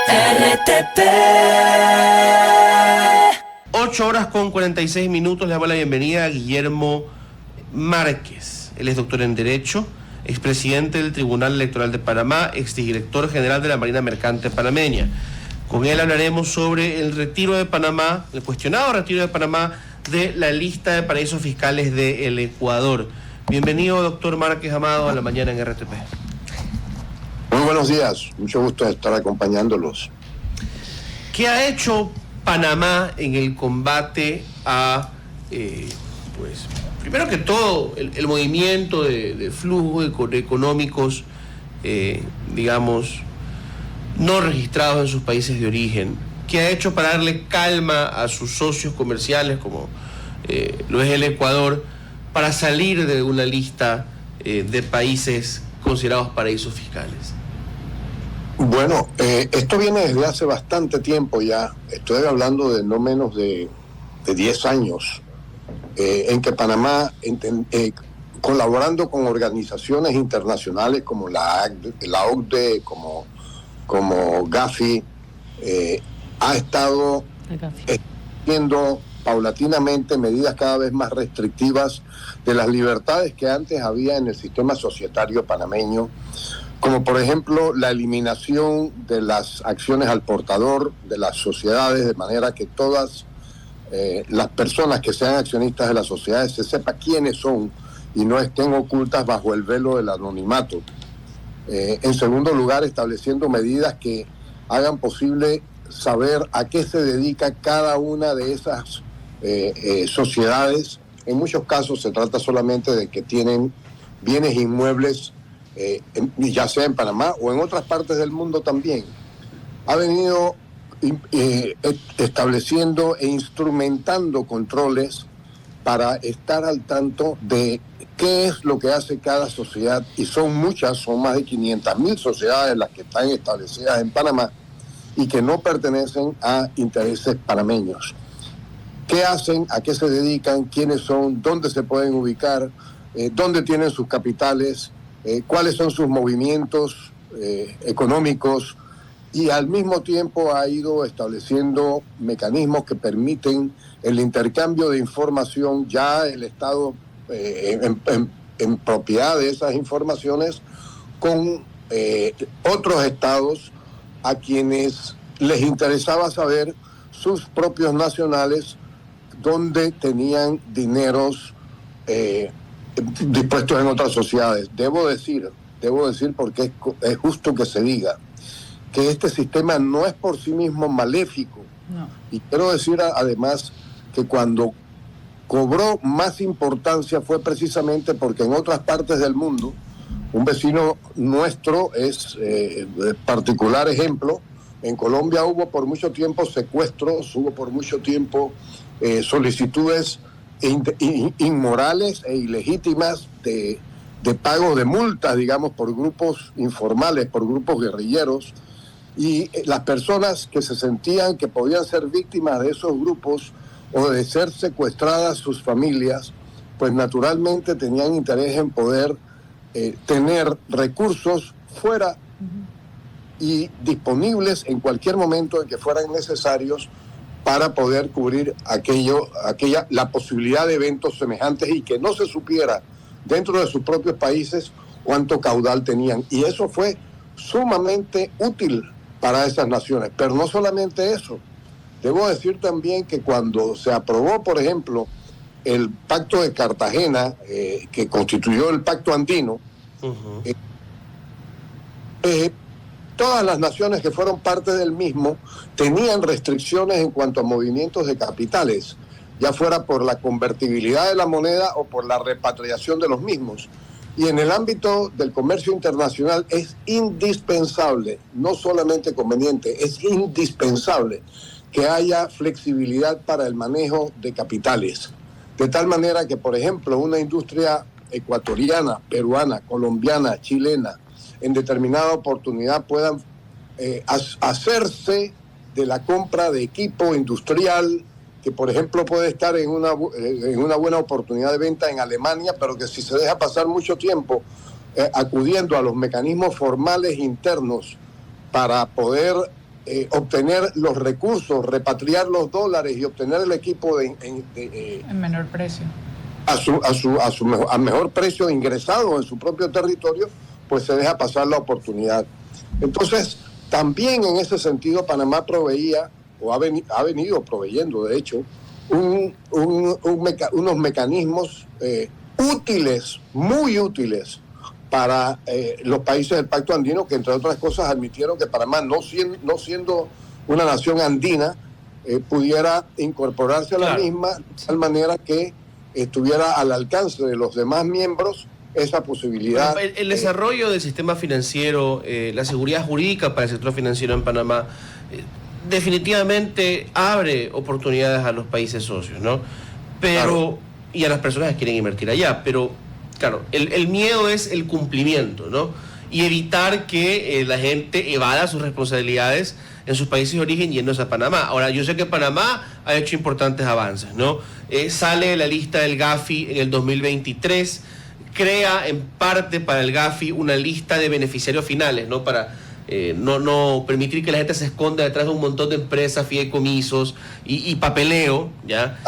RTP. 8:46. Le damos la bienvenida a Guillermo Márquez. Él es doctor en Derecho, expresidente del Tribunal Electoral de Panamá, exdirector general de la Marina Mercante Panameña. Con él hablaremos sobre el retiro de Panamá, el cuestionado retiro de Panamá de la lista de paraísos fiscales del Ecuador. Bienvenido, doctor Márquez Amado, a la mañana en RTP. Muy buenos días, mucho gusto de estar acompañándolos. ¿Qué ha hecho Panamá en el combate a, primero que todo, el movimiento de flujos económicos, digamos, no registrados en sus países de origen? ¿Qué ha hecho para darle calma a sus socios comerciales, como lo es el Ecuador, para salir de una lista de países considerados paraísos fiscales? Bueno, esto viene desde hace bastante tiempo ya. Estoy hablando de no menos de 10 años, en que Panamá, colaborando con organizaciones internacionales como la OCDE, como Gafi, ha estado haciendo paulatinamente medidas cada vez más restrictivas de las libertades que antes había en el sistema societario panameño, como por ejemplo la eliminación de las acciones al portador de las sociedades, de manera que todas las personas que sean accionistas de las sociedades se sepa quiénes son y no estén ocultas bajo el velo del anonimato. En segundo lugar, estableciendo medidas que hagan posible saber a qué se dedica cada una de esas sociedades. En muchos casos se trata solamente de que tienen bienes inmuebles, ya sea en Panamá o en otras partes del mundo también. Ha venido estableciendo e instrumentando controles para estar al tanto de qué es lo que hace cada sociedad, y son muchas, son más de 500.000 sociedades las que están establecidas en Panamá y que no pertenecen a intereses panameños. ¿Qué hacen? ¿A qué se dedican? ¿Quiénes son? ¿Dónde se pueden ubicar? ¿Dónde tienen sus capitales? ¿Cuáles son sus movimientos económicos? Y al mismo tiempo ha ido estableciendo mecanismos que permiten el intercambio de información, ya el Estado en propiedad de esas informaciones, con otros estados a quienes les interesaba saber sus propios nacionales dónde tenían dineros dispuestos en otras sociedades. Debo decir porque es justo que se diga que este sistema no es por sí mismo maléfico. No. Y quiero decir además que cuando cobró más importancia fue precisamente porque en otras partes del mundo, un vecino nuestro es particular ejemplo. En Colombia hubo por mucho tiempo secuestros, hubo por mucho tiempo solicitudes inmorales e ilegítimas de pago de multas, digamos, por grupos informales, por grupos guerrilleros, y las personas que se sentían que podían ser víctimas de esos grupos o de ser secuestradas sus familias, pues naturalmente tenían interés en poder tener recursos fuera y disponibles en cualquier momento en que fueran necesarios para poder cubrir la posibilidad de eventos semejantes, y que no se supiera dentro de sus propios países cuánto caudal tenían. Y eso fue sumamente útil para esas naciones. Pero no solamente eso. Debo decir también que cuando se aprobó, por ejemplo, el Pacto de Cartagena, que constituyó el Pacto Andino, todas las naciones que fueron parte del mismo tenían restricciones en cuanto a movimientos de capitales, ya fuera por la convertibilidad de la moneda o por la repatriación de los mismos. Y en el ámbito del comercio internacional es indispensable, no solamente conveniente, es indispensable que haya flexibilidad para el manejo de capitales. De tal manera que, por ejemplo, una industria ecuatoriana, peruana, colombiana, chilena, en determinada oportunidad puedan hacerse de la compra de equipo industrial, que por ejemplo puede estar en una buena oportunidad de venta en Alemania, pero que si se deja pasar mucho tiempo acudiendo a los mecanismos formales internos para poder obtener los recursos, repatriar los dólares y obtener el equipo en menor precio. A mejor precio ingresado en su propio territorio, pues se deja pasar la oportunidad. Entonces, también en ese sentido, Panamá proveía, o ha venido proveyendo, de hecho, unos mecanismos útiles, muy útiles, para los países del Pacto Andino, que entre otras cosas admitieron que Panamá, no siendo una nación andina, pudiera incorporarse a la misma, de tal manera que estuviera al alcance de los demás miembros esa posibilidad. Bueno, el desarrollo del sistema financiero, la seguridad jurídica para el sector financiero en Panamá, definitivamente abre oportunidades a los países socios, ¿no? Pero, claro, y a las personas que quieren invertir allá, pero claro, el miedo es el cumplimiento, ¿no? Y evitar que la gente evada sus responsabilidades en sus países de origen yéndose a Panamá. Ahora, yo sé que Panamá ha hecho importantes avances, ¿no? Sale de la lista del Gafi en el 2023, crea en parte para el Gafi una lista de beneficiarios finales, ¿no? Para no permitir que la gente se esconda detrás de un montón de empresas, fideicomisos y papeleo, ¿ya?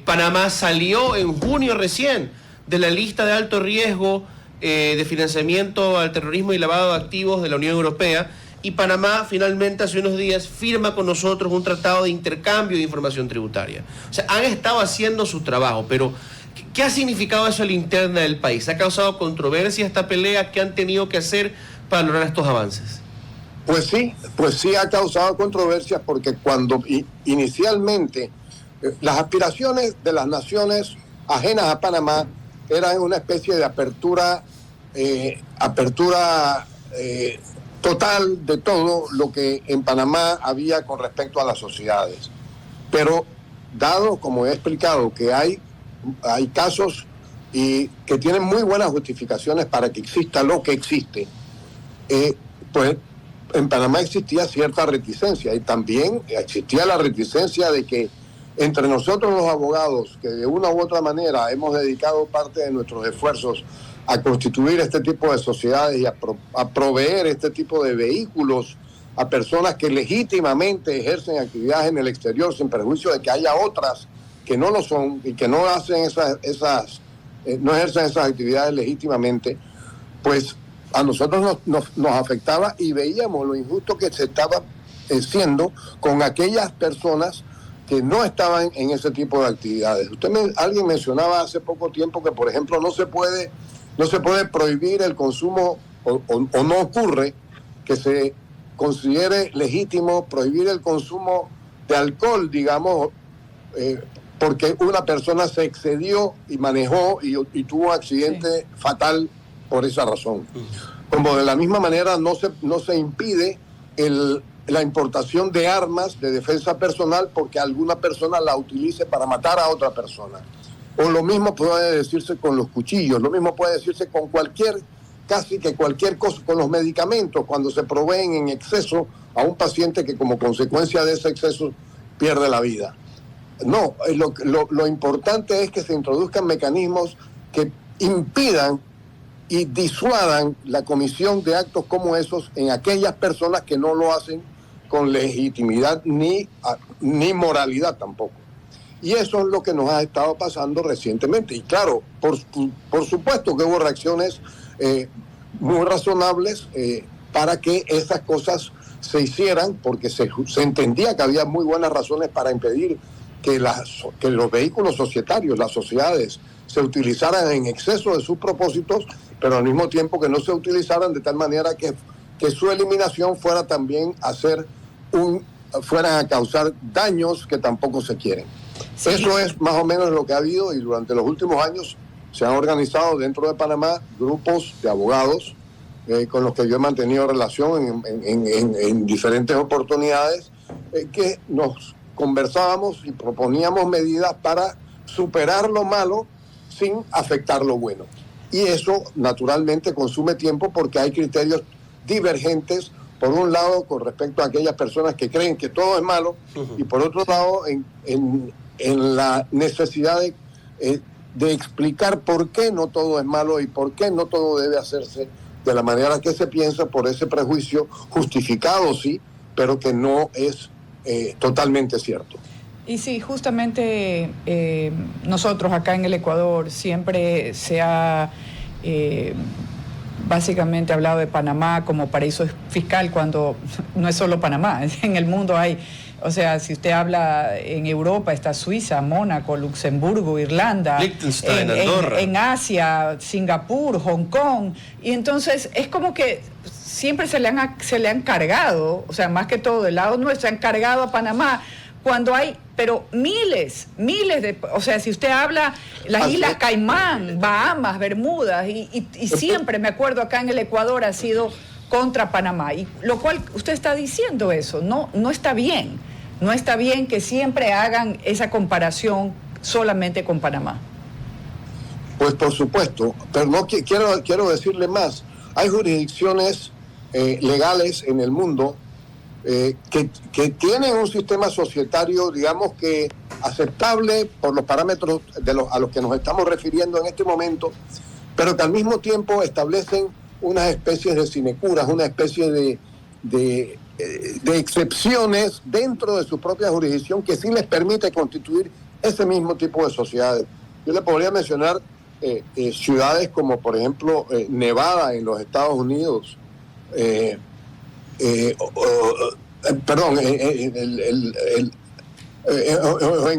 Panamá salió en junio recién de la lista de alto riesgo de financiamiento al terrorismo y lavado de activos de la Unión Europea, y Panamá finalmente hace unos días firma con nosotros un tratado de intercambio de información tributaria. O sea, han estado haciendo su trabajo, pero ¿qué ha significado eso a la interna del país? ¿Ha causado controversia esta pelea? ¿Qué han tenido que hacer para lograr estos avances? Pues sí ha causado controversias, porque cuando inicialmente las aspiraciones de las naciones ajenas a Panamá eran una especie de apertura total de todo lo que en Panamá había con respecto a las sociedades. Pero dado, como he explicado, que hay casos y que tienen muy buenas justificaciones para que exista lo que existe, pues en Panamá existía cierta reticencia, y también existía la reticencia de que entre nosotros los abogados, que de una u otra manera hemos dedicado parte de nuestros esfuerzos a constituir este tipo de sociedades y a proveer este tipo de vehículos a personas que legítimamente ejercen actividades en el exterior, sin perjuicio de que haya otras que no lo son y que no hacen no ejercen esas actividades legítimamente, pues a nosotros nos afectaba, y veíamos lo injusto que se estaba haciendo con aquellas personas que no estaban en ese tipo de actividades. Alguien mencionaba hace poco tiempo que, por ejemplo, no se puede prohibir el consumo, o no ocurre que se considere legítimo prohibir el consumo de alcohol, digamos, porque una persona se excedió y manejó y tuvo un accidente fatal por esa razón. Como de la misma manera no se impide la importación de armas de defensa personal porque alguna persona la utilice para matar a otra persona. O lo mismo puede decirse con los cuchillos, lo mismo puede decirse con casi cualquier cosa, con los medicamentos, cuando se proveen en exceso a un paciente que como consecuencia de ese exceso pierde la vida. No, lo importante es que se introduzcan mecanismos que impidan y disuadan la comisión de actos como esos en aquellas personas que no lo hacen con legitimidad ni moralidad tampoco. Y eso es lo que nos ha estado pasando recientemente. Y claro, por supuesto que hubo reacciones muy razonables para que esas cosas se hicieran, porque se entendía que había muy buenas razones para impedir que los vehículos societarios, las sociedades, se utilizaran en exceso de sus propósitos, pero al mismo tiempo que no se utilizaran de tal manera que su eliminación fuera también fueran a causar daños que tampoco se quieren. Sí. Eso es más o menos lo que ha habido, y durante los últimos años se han organizado dentro de Panamá grupos de abogados con los que yo he mantenido relación en diferentes oportunidades, que nos conversábamos y proponíamos medidas para superar lo malo sin afectar lo bueno. Y eso naturalmente consume tiempo, porque hay criterios divergentes, por un lado con respecto a aquellas personas que creen que todo es malo, y por otro lado en la necesidad de explicar por qué no todo es malo y por qué no todo debe hacerse de la manera que se piensa, por ese prejuicio justificado, sí, pero que no es totalmente cierto. Y sí, justamente nosotros acá en el Ecuador siempre se ha básicamente hablado de Panamá como paraíso fiscal, cuando no es solo Panamá, en el mundo hay, o sea, si usted habla en Europa está Suiza, Mónaco, Luxemburgo, Irlanda, Liechtenstein, Andorra, en Asia, Singapur, Hong Kong, y entonces es como que siempre se le han cargado, o sea, más que todo del lado nuestro, se han cargado a Panamá, cuando hay, pero miles de, o sea, si usted habla, las Islas Caimán, Bahamas, Bermudas, y siempre, me acuerdo, acá en el Ecuador ha sido contra Panamá, y lo cual usted está diciendo eso, no está bien, no está bien que siempre hagan esa comparación solamente con Panamá. Pues por supuesto, pero no quiero decirle más, hay jurisdicciones legales en el mundo que tienen un sistema societario, digamos que aceptable por los parámetros a los que nos estamos refiriendo en este momento, pero que al mismo tiempo establecen unas especies de sinecuras, una especie de excepciones dentro de su propia jurisdicción que sí les permite constituir ese mismo tipo de sociedades. Yo le podría mencionar ciudades como, por ejemplo, Nevada en los Estados Unidos, en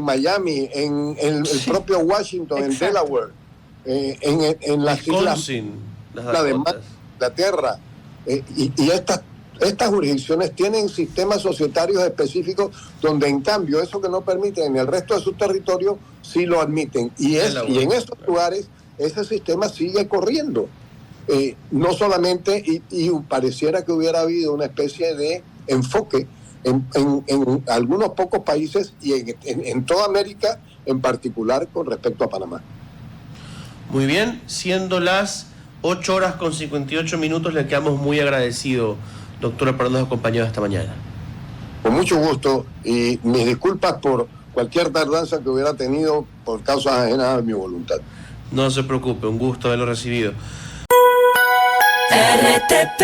Miami, en el propio Washington, en Delaware, en las islas de Inglaterra, y estas jurisdicciones tienen sistemas societarios específicos donde en cambio eso que no permiten en el resto de su territorio sí lo admiten, y en estos lugares ese sistema sigue corriendo. No solamente, y pareciera que hubiera habido una especie de enfoque en algunos pocos países y en toda América, en particular con respecto a Panamá. Muy bien, siendo las 8:58, le quedamos muy agradecidos, doctora, por habernos acompañado esta mañana. Con mucho gusto, y mis disculpas por cualquier tardanza que hubiera tenido por causas ajenas a mi voluntad. No se preocupe, un gusto haberlo recibido. RTP